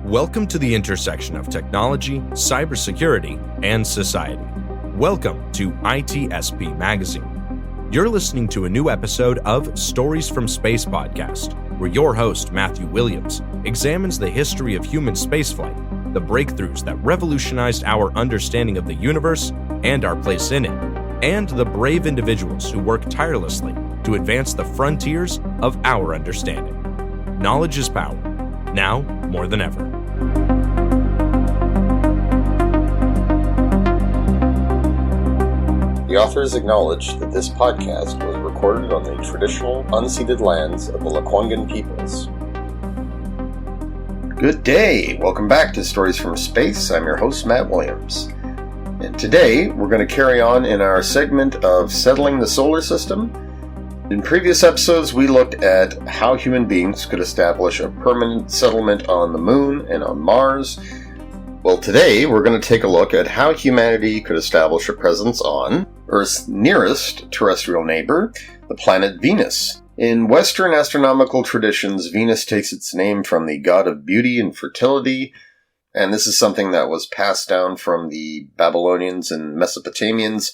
Welcome to the intersection of technology, cybersecurity, and society. Welcome to ITSP Magazine. You're listening to a new episode of Stories from Space podcast, where your host, Matthew Williams, examines the history of human spaceflight, the breakthroughs that revolutionized our understanding of the universe and our place in it, and the brave individuals who work tirelessly to advance the frontiers of our understanding. Knowledge is power, now more than ever. The authors acknowledge that this podcast was recorded on the traditional, unceded lands of the Lekwungen peoples. Good day! Welcome back to Stories from Space. I'm your host, Matt Williams. And today, we're going to carry on in our segment of Settling the Solar System. In previous episodes, we looked at how human beings could establish a permanent settlement on the Moon and on Mars. Well, today, we're going to take a look at how humanity could establish a presence on Earth's nearest terrestrial neighbor, the planet Venus. In Western astronomical traditions, Venus takes its name from the god of beauty and fertility, and this is something that was passed down from the Babylonians and Mesopotamians,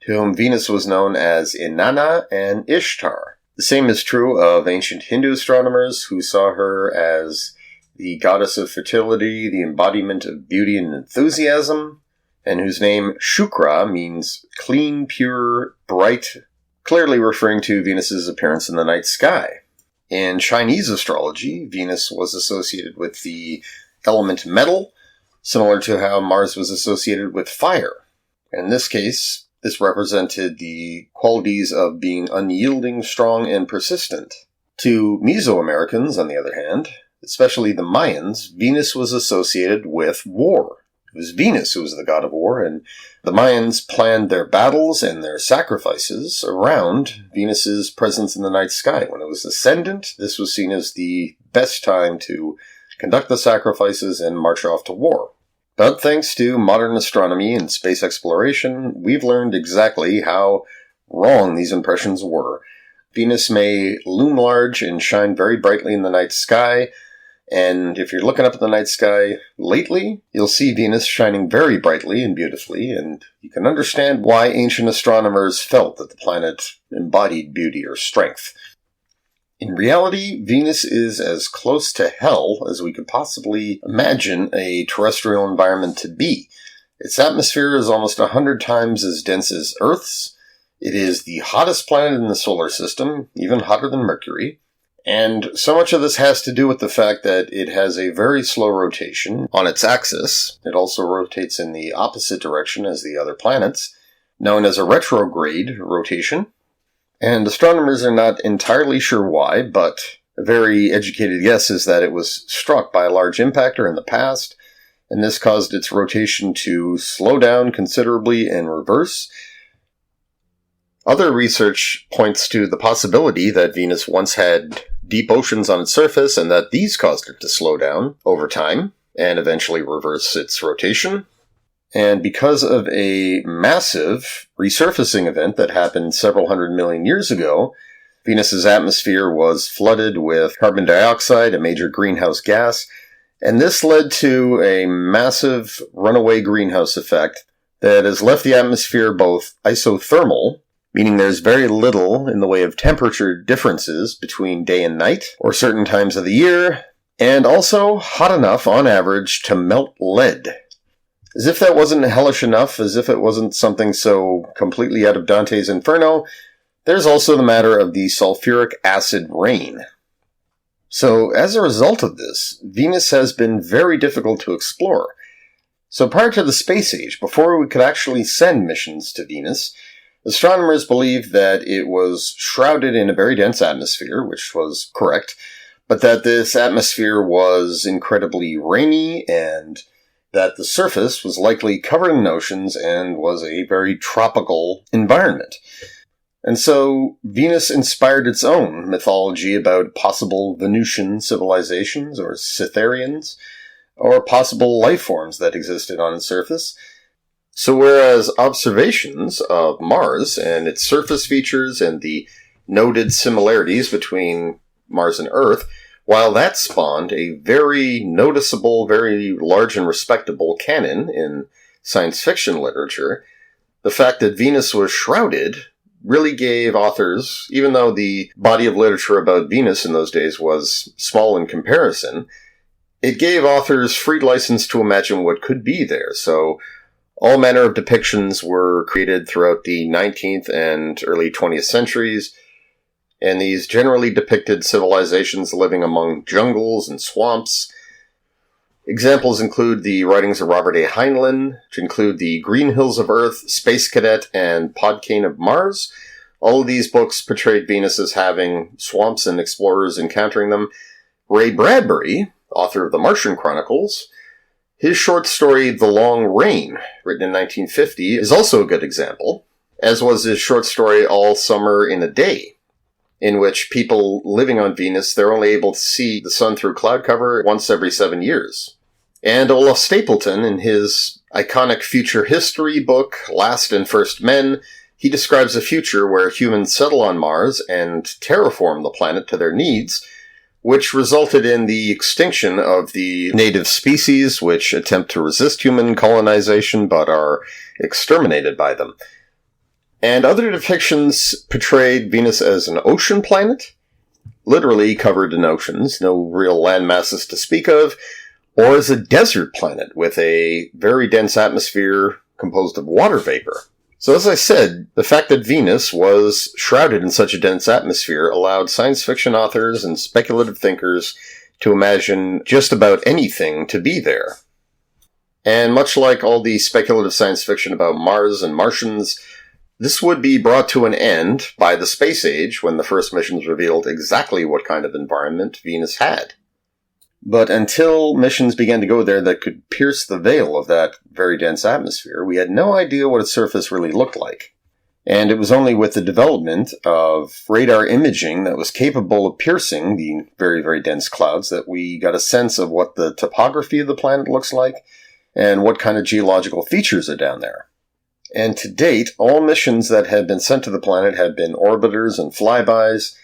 to whom Venus was known as Inanna and Ishtar. The same is true of ancient Hindu astronomers who saw her as the goddess of fertility, the embodiment of beauty and enthusiasm, and whose name Shukra means clean, pure, bright, clearly referring to Venus's appearance in the night sky. In Chinese astrology, Venus was associated with the element metal, similar to how Mars was associated with fire. In this case, this represented the qualities of being unyielding, strong, and persistent. To Mesoamericans, on the other hand, especially the Mayans, Venus was associated with war. It was Venus who was the god of war, and the Mayans planned their battles and their sacrifices around Venus's presence in the night sky. When it was ascendant, this was seen as the best time to conduct the sacrifices and march off to war. But thanks to modern astronomy and space exploration, we've learned exactly how wrong these impressions were. Venus may loom large and shine very brightly in the night sky, and if you're looking up at the night sky lately, you'll see Venus shining very brightly and beautifully, and you can understand why ancient astronomers felt that the planet embodied beauty or strength. In reality, Venus is as close to hell as we could possibly imagine a terrestrial environment to be. Its atmosphere is almost 100 times as dense as Earth's. It is the hottest planet in the solar system, even hotter than Mercury. And so much of this has to do with the fact that it has a very slow rotation on its axis. It also rotates in the opposite direction as the other planets, known as a retrograde rotation. And astronomers are not entirely sure why, but a very educated guess is that it was struck by a large impactor in the past, and this caused its rotation to slow down considerably and reverse. Other research points to the possibility that Venus once had deep oceans on its surface, and that these caused it to slow down over time, and eventually reverse its rotation. And because of a massive resurfacing event that happened several 100 million years ago, Venus's atmosphere was flooded with carbon dioxide, a major greenhouse gas, and this led to a massive runaway greenhouse effect that has left the atmosphere both isothermal, meaning there's very little in the way of temperature differences between day and night, or certain times of the year, and also hot enough on average to melt lead. As if that wasn't hellish enough, as if it wasn't something so completely out of Dante's Inferno, there's also the matter of the sulfuric acid rain. So, as a result of this, Venus has been very difficult to explore. So prior to the space age, before we could actually send missions to Venus, astronomers believed that it was shrouded in a very dense atmosphere, which was correct, but that this atmosphere was incredibly rainy and that the surface was likely covered in oceans and was a very tropical environment. And so Venus inspired its own mythology about possible Venusian civilizations or Cytherians, or possible life forms that existed on its surface. So whereas observations of Mars and its surface features and the noted similarities between Mars and Earth While that spawned a very noticeable, very large and respectable canon in science fiction literature, the fact that Venus was shrouded really gave authors, even though the body of literature about Venus in those days was small in comparison, it gave authors free license to imagine what could be there. So all manner of depictions were created throughout the 19th and early 20th centuries, and these generally depicted civilizations living among jungles and swamps. Examples include the writings of Robert A. Heinlein, which include The Green Hills of Earth, Space Cadet, and Podkayne of Mars. All of these books portrayed Venus as having swamps and explorers encountering them. Ray Bradbury, author of The Martian Chronicles, his short story The Long Rain, written in 1950, is also a good example, as was his short story All Summer in a Day, in which people living on Venus, they're only able to see the sun through cloud cover once every 7 years. And Olaf Stapleton, in his iconic future history book, Last and First Men, he describes a future where humans settle on Mars and terraform the planet to their needs, which resulted in the extinction of the native species, which attempt to resist human colonization but are exterminated by them. And other depictions portrayed Venus as an ocean planet, literally covered in oceans, no real land masses to speak of, or as a desert planet with a very dense atmosphere composed of water vapor. So as I said, the fact that Venus was shrouded in such a dense atmosphere allowed science fiction authors and speculative thinkers to imagine just about anything to be there. And much like all the speculative science fiction about Mars and Martians, this would be brought to an end by the space age when the first missions revealed exactly what kind of environment Venus had. But until missions began to go there that could pierce the veil of that very dense atmosphere, we had no idea what its surface really looked like. And it was only with the development of radar imaging that was capable of piercing the very, very dense clouds that we got a sense of what the topography of the planet looks like and what kind of geological features are down there. And to date, all missions that had been sent to the planet had been orbiters and flybys,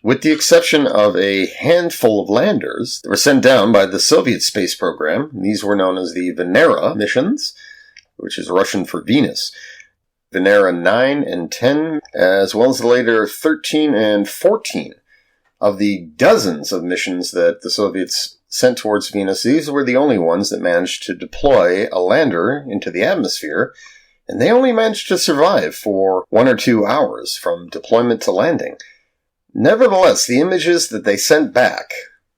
with the exception of a handful of landers that were sent down by the Soviet space program. These were known as the Venera missions, which is Russian for Venus. Venera 9 and 10, as well as the later 13 and 14. Of the dozens of missions that the Soviets sent towards Venus, these were the only ones that managed to deploy a lander into the atmosphere, and they only managed to survive for 1 or 2 hours from deployment to landing. Nevertheless, the images that they sent back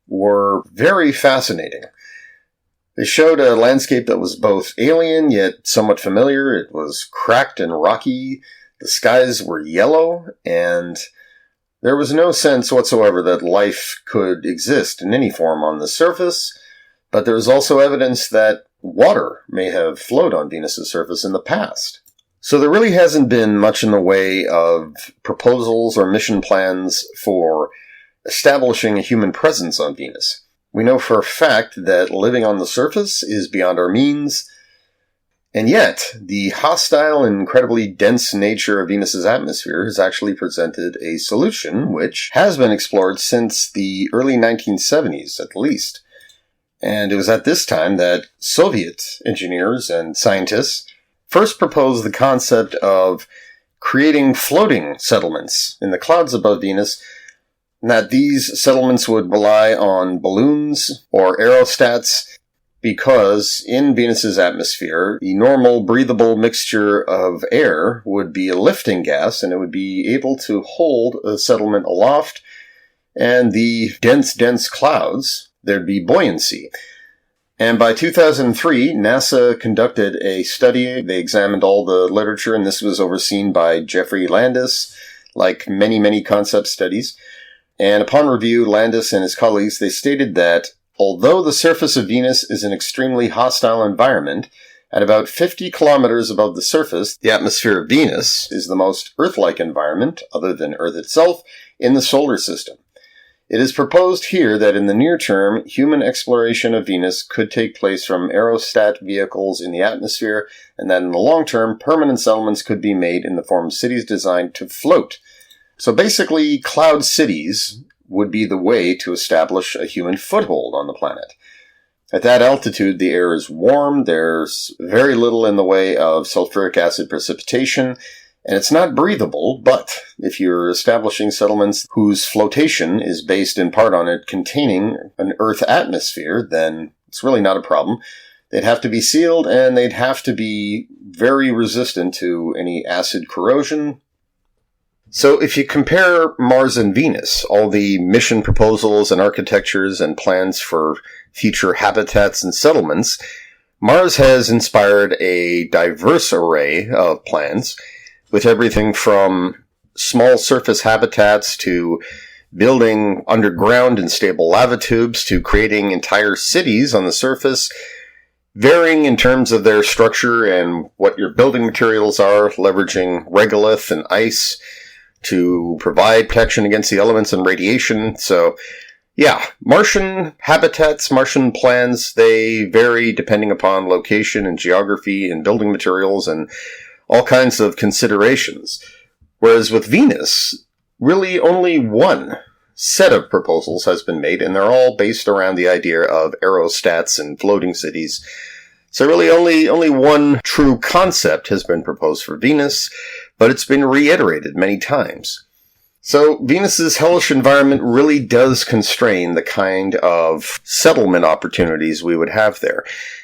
were very fascinating. They showed a landscape that was both alien yet somewhat familiar. It was cracked and rocky. The skies were yellow, and there was no sense whatsoever that life could exist in any form on the surface, but there was also evidence that water may have flowed on Venus' surface in the past. So there really hasn't been much in the way of proposals or mission plans for establishing a human presence on Venus. We know for a fact that living on the surface is beyond our means, and yet the hostile and incredibly dense nature of Venus' atmosphere has actually presented a solution which has been explored since the early 1970s at least. And it was at this time that Soviet engineers and scientists first proposed the concept of creating floating settlements in the clouds above Venus, and that these settlements would rely on balloons or aerostats because in Venus's atmosphere, the normal breathable mixture of air would be a lifting gas, and it would be able to hold a settlement aloft, and the dense clouds, there'd be buoyancy. And by 2003, NASA conducted a study. They examined all the literature, and this was overseen by Jeffrey Landis, like many, many concept studies. And upon review, Landis and his colleagues, they stated that although the surface of Venus is an extremely hostile environment, at about 50 kilometers above the surface, the atmosphere of Venus is the most Earth-like environment, other than Earth itself, in the solar system. It is proposed here that in the near term, human exploration of Venus could take place from aerostat vehicles in the atmosphere, and that in the long term, permanent settlements could be made in the form of cities designed to float. So basically, cloud cities would be the way to establish a human foothold on the planet. At that altitude, the air is warm, there's very little in the way of sulfuric acid precipitation, and it's not breathable, but if you're establishing settlements whose flotation is based in part on it containing an Earth atmosphere, then it's really not a problem. They'd have to be sealed, and they'd have to be very resistant to any acid corrosion. So if you compare Mars and Venus, all the mission proposals and architectures and plans for future habitats and settlements, Mars has inspired a diverse array of plans, with everything from small surface habitats to building underground and stable lava tubes to creating entire cities on the surface, varying in terms of their structure and what your building materials are, leveraging regolith and ice to provide protection against the elements and radiation. So, yeah, Martian habitats, Martian plans, they vary depending upon location and geography and building materials and all kinds of considerations. Whereas with Venus, really only one set of proposals has been made, and they're all based around the idea of aerostats and floating cities. So really only one true concept has been proposed for Venus, but it's been reiterated many times. So Venus's hellish environment really does constrain the kind of settlement opportunities we would have there.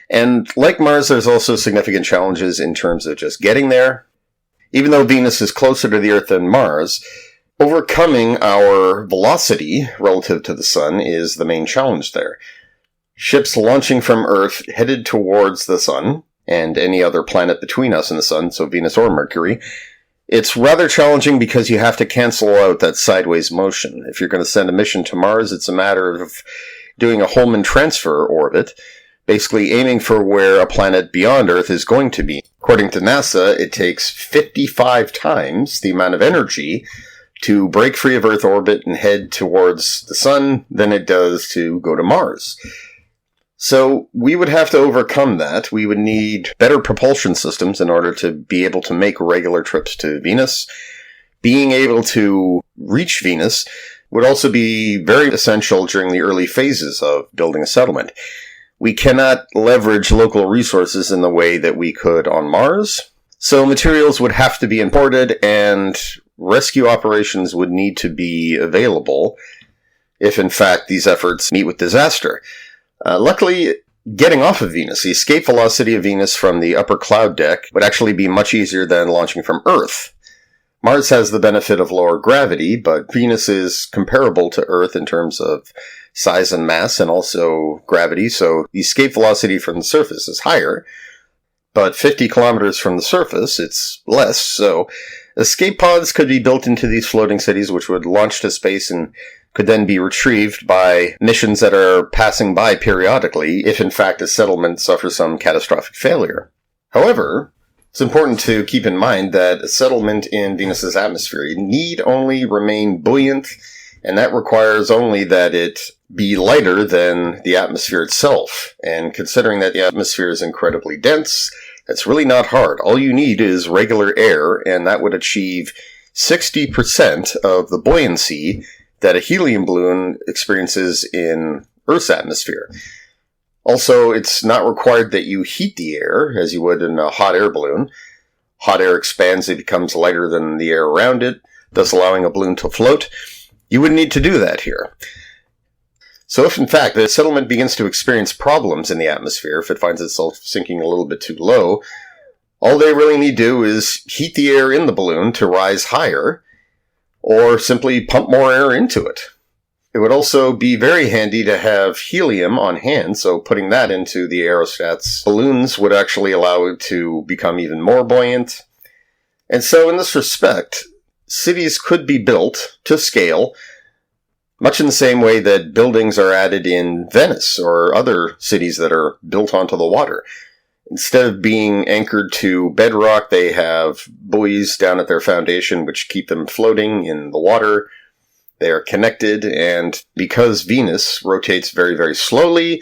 And like Mars, there's also significant challenges in terms of just getting there. Even though Venus is closer to the Earth than Mars, overcoming our velocity relative to the Sun is the main challenge there. Ships launching from Earth headed towards the Sun, and any other planet between us and the Sun, so Venus or Mercury, it's rather challenging because you have to cancel out that sideways motion. If you're going to send a mission to Mars, it's a matter of doing a Hohmann transfer orbit, basically aiming for where a planet beyond Earth is going to be. According to NASA, it takes 55 times the amount of energy to break free of Earth orbit and head towards the Sun than it does to go to Mars. So we would have to overcome that. We would need better propulsion systems in order to be able to make regular trips to Venus. Being able to reach Venus would also be very essential during the early phases of building a settlement. We cannot leverage local resources in the way that we could on Mars, so materials would have to be imported and rescue operations would need to be available if, in fact, these efforts meet with disaster. Luckily, getting off of Venus, the escape velocity of Venus from the upper cloud deck would actually be much easier than launching from Earth. Mars has the benefit of lower gravity, but Venus is comparable to Earth in terms of size and mass and also gravity, so the escape velocity from the surface is higher, but 50 kilometers from the surface, it's less, so escape pods could be built into these floating cities which would launch to space and could then be retrieved by missions that are passing by periodically if in fact a settlement suffers some catastrophic failure. However, it's important to keep in mind that a settlement in Venus's atmosphere need only remain buoyant, and that requires only that it be lighter than the atmosphere itself. And considering that the atmosphere is incredibly dense, that's really not hard. All you need is regular air, and that would achieve 60% of the buoyancy that a helium balloon experiences in Earth's atmosphere. Also, it's not required that you heat the air, as you would in a hot air balloon. Hot air expands, it becomes lighter than the air around it, thus allowing a balloon to float. You wouldn't need to do that here. So if, in fact, the settlement begins to experience problems in the atmosphere, if it finds itself sinking a little bit too low, all they really need to do is heat the air in the balloon to rise higher, or simply pump more air into it. It would also be very handy to have helium on hand, so putting that into the aerostats balloons would actually allow it to become even more buoyant. And so in this respect, cities could be built to scale, much in the same way that buildings are added in Venice or other cities that are built onto the water. Instead of being anchored to bedrock, they have buoys down at their foundation which keep them floating in the water. They are connected, and because Venus rotates very, very slowly,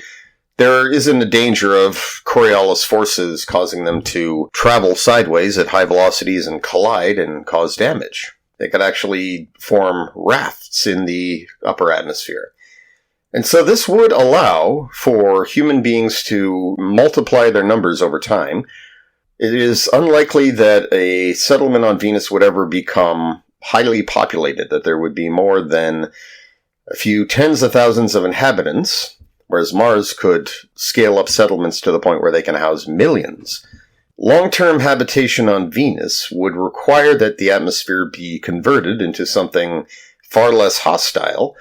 there isn't a danger of Coriolis forces causing them to travel sideways at high velocities and collide and cause damage. They could actually form rafts in the upper atmosphere. And so this would allow for human beings to multiply their numbers over time. It is unlikely that a settlement on Venus would ever become highly populated, that there would be more than a few tens of thousands of inhabitants, whereas Mars could scale up settlements to the point where they can house millions. Long-term habitation on Venus would require that the atmosphere be converted into something far less hostile,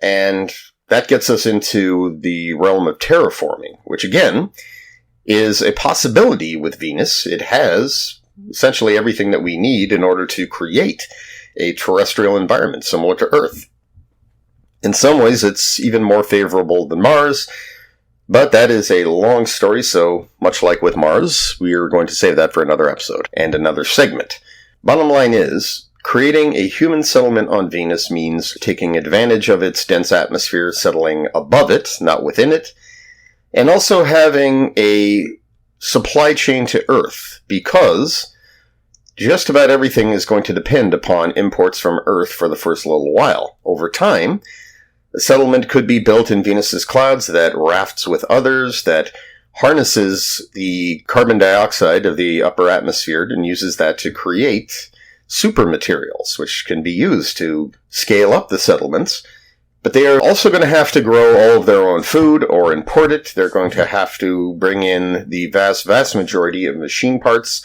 and that gets us into the realm of terraforming, which again is a possibility with Venus. It has essentially everything that we need in order to create a terrestrial environment similar to Earth. In some ways, it's even more favorable than Mars, but that is a long story, so much like with Mars, we are going to save that for another episode and another segment. Bottom line is, creating a human settlement on Venus means taking advantage of its dense atmosphere, settling above it, not within it, and also having a supply chain to Earth, because just about everything is going to depend upon imports from Earth for the first little while. Over time, a settlement could be built in Venus's clouds that rafts with others, that harnesses the carbon dioxide of the upper atmosphere and uses that to create super materials, which can be used to scale up the settlements. But they are also going to have to grow all of their own food or import it. They're going to have to bring in the vast majority of machine parts.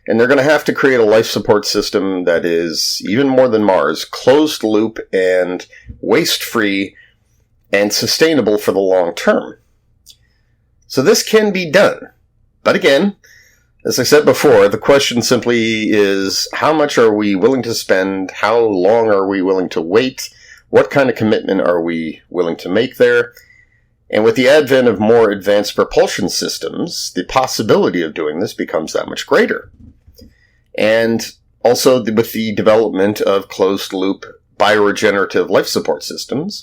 And they're going to have to create a life support system that is, even more than Mars, closed loop and waste-free and sustainable for the long term. So this can be done. But again, as I said before, the question simply is, how much are we willing to spend? How long are we willing to wait? What kind of commitment are we willing to make there? And with the advent of more advanced propulsion systems, the possibility of doing this becomes that much greater. And also with the development of closed-loop bioregenerative life support systems,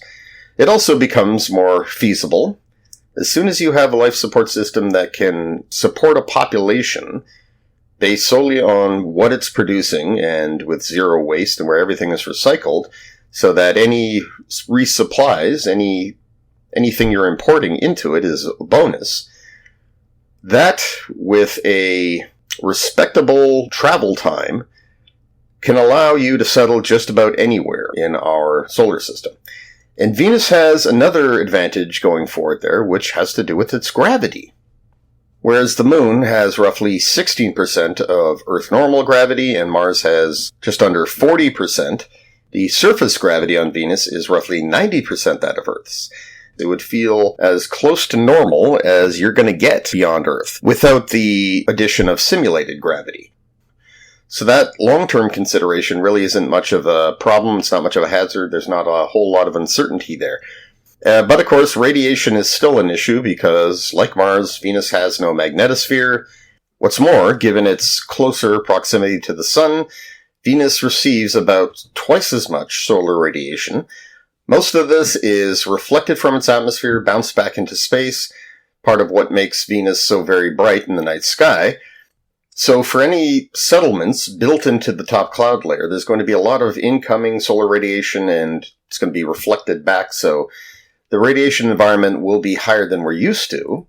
it also becomes more feasible. As soon as you have a life support system that can support a population based solely on what it's producing and with zero waste and where everything is recycled, so that any resupplies, anything you're importing into it is a bonus, that with a respectable travel time can allow you to settle just about anywhere in our solar system. And Venus has another advantage going for it there, which has to do with its gravity. Whereas the Moon has roughly 16% of Earth normal gravity and Mars has just under 40%, the surface gravity on Venus is roughly 90% that of Earth's. It would feel as close to normal as you're going to get beyond Earth without the addition of simulated gravity. So that long-term consideration really isn't much of a problem. It's not much of a hazard. There's not a whole lot of uncertainty there. But of course, radiation is still an issue because, like Mars, Venus has no magnetosphere. What's more, given its closer proximity to the Sun, Venus receives about twice as much solar radiation. Most of this is reflected from its atmosphere, bounced back into space, part of what makes Venus so very bright in the night sky. So for any settlements built into the top cloud layer, there's going to be a lot of incoming solar radiation and it's going to be reflected back, so the radiation environment will be higher than we're used to.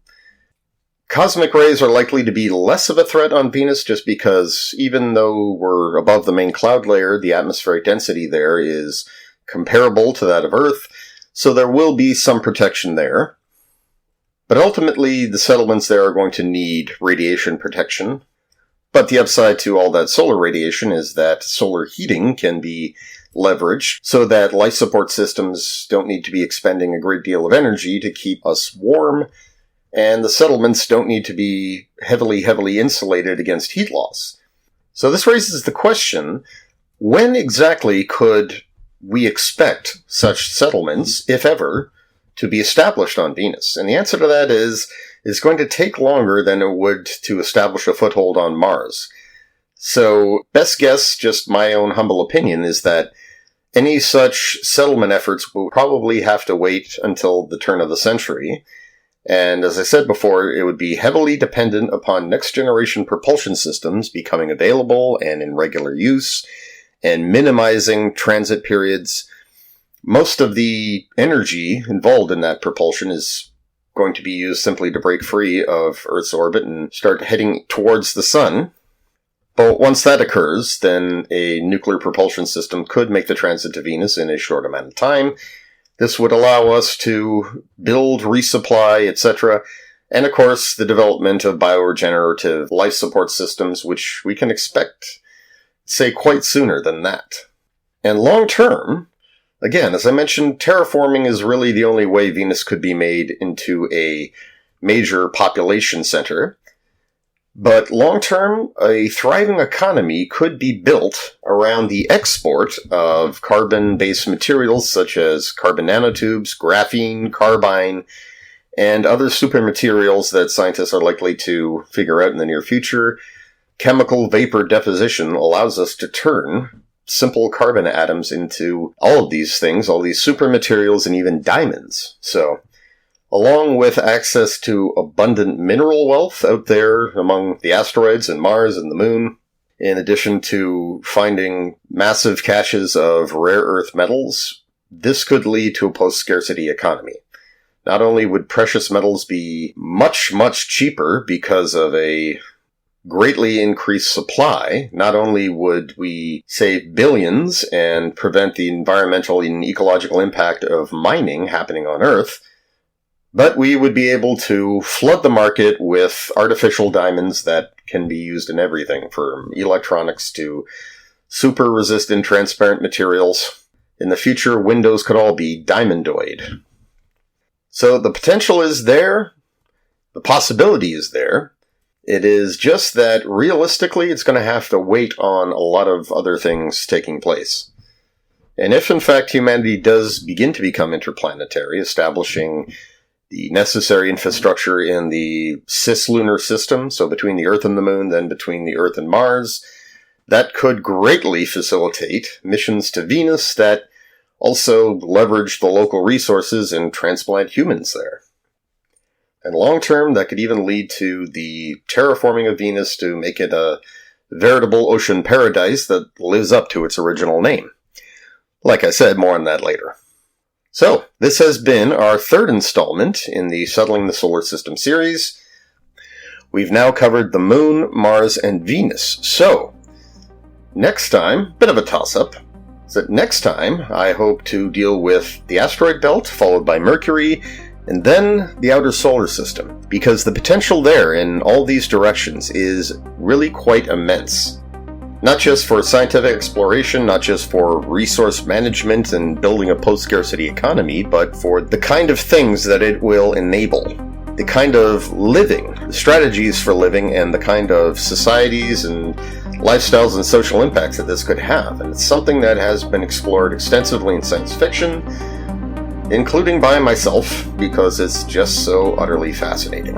Cosmic rays are likely to be less of a threat on Venus just because even though we're above the main cloud layer, the atmospheric density there is comparable to that of Earth, so there will be some protection there. But ultimately, the settlements there are going to need radiation protection. But the upside to all that solar radiation is that solar heating can be leveraged so that life support systems don't need to be expending a great deal of energy to keep us warm, and the settlements don't need to be heavily insulated against heat loss. So this raises the question, when exactly could we expect such settlements, if ever, to be established on Venus? And the answer to that is it's going to take longer than it would to establish a foothold on Mars. So, best guess, just my own humble opinion, is that any such settlement efforts will probably have to wait until the turn of the century. And as I said before, it would be heavily dependent upon next-generation propulsion systems becoming available and in regular use, and minimizing transit periods. Most of the energy involved in that propulsion is going to be used simply to break free of Earth's orbit and start heading towards the sun. But once that occurs, then a nuclear propulsion system could make the transit to Venus in a short amount of time. This would allow us to build, resupply, etc., and of course the development of bioregenerative life support systems, which we can expect, say, quite sooner than that. And long term, again, as I mentioned, terraforming is really the only way Venus could be made into a major population center. But long-term, a thriving economy could be built around the export of carbon-based materials such as carbon nanotubes, graphene, carbine, and other super materials that scientists are likely to figure out in the near future. Chemical vapor deposition allows us to turn simple carbon atoms into all of these things, all these super materials, and even diamonds. So, along with access to abundant mineral wealth out there among the asteroids and Mars and the Moon, in addition to finding massive caches of rare earth metals, this could lead to a post-scarcity economy. Not only would precious metals be much, much cheaper because of a greatly increased supply, not only would we save billions and prevent the environmental and ecological impact of mining happening on Earth, but we would be able to flood the market with artificial diamonds that can be used in everything, from electronics to super-resistant transparent materials. In the future, windows could all be diamondoid. So the potential is there. The possibility is there. It is just that, realistically, it's going to have to wait on a lot of other things taking place. And if, in fact, humanity does begin to become interplanetary, establishing the necessary infrastructure in the cislunar system, so between the Earth and the Moon, then between the Earth and Mars, that could greatly facilitate missions to Venus that also leverage the local resources and transplant humans there. And long term, that could even lead to the terraforming of Venus to make it a veritable ocean paradise that lives up to its original name. Like I said, more on that later. So, this has been our third installment in the Settling the Solar System series. We've now covered the Moon, Mars, and Venus. So, next time, bit of a toss-up, is that next time I hope to deal with the asteroid belt, followed by Mercury, and then the outer solar system, because the potential there in all these directions is really quite immense. Not just for scientific exploration, not just for resource management and building a post-scarcity economy, but for the kind of things that it will enable. The kind of living, the strategies for living, and the kind of societies and lifestyles and social impacts that this could have. And it's something that has been explored extensively in science fiction, including by myself, because it's just so utterly fascinating.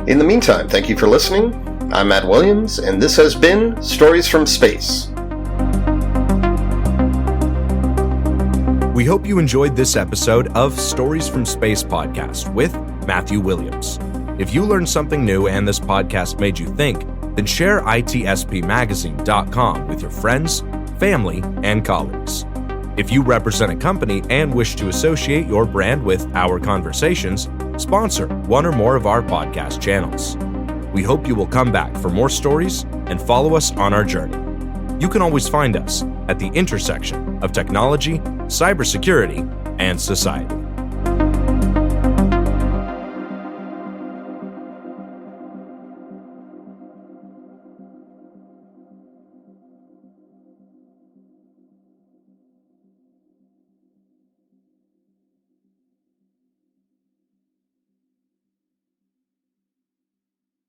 In the meantime, thank you for listening. I'm Matt Williams, and this has been Stories from Space. We hope you enjoyed this episode of Stories from Space podcast with Matthew Williams. If you learned something new and this podcast made you think, then share itspmagazine.com with your friends, family, and colleagues. If you represent a company and wish to associate your brand with our conversations, sponsor one or more of our podcast channels. We hope you will come back for more stories and follow us on our journey. You can always find us at the intersection of technology, cybersecurity, and society.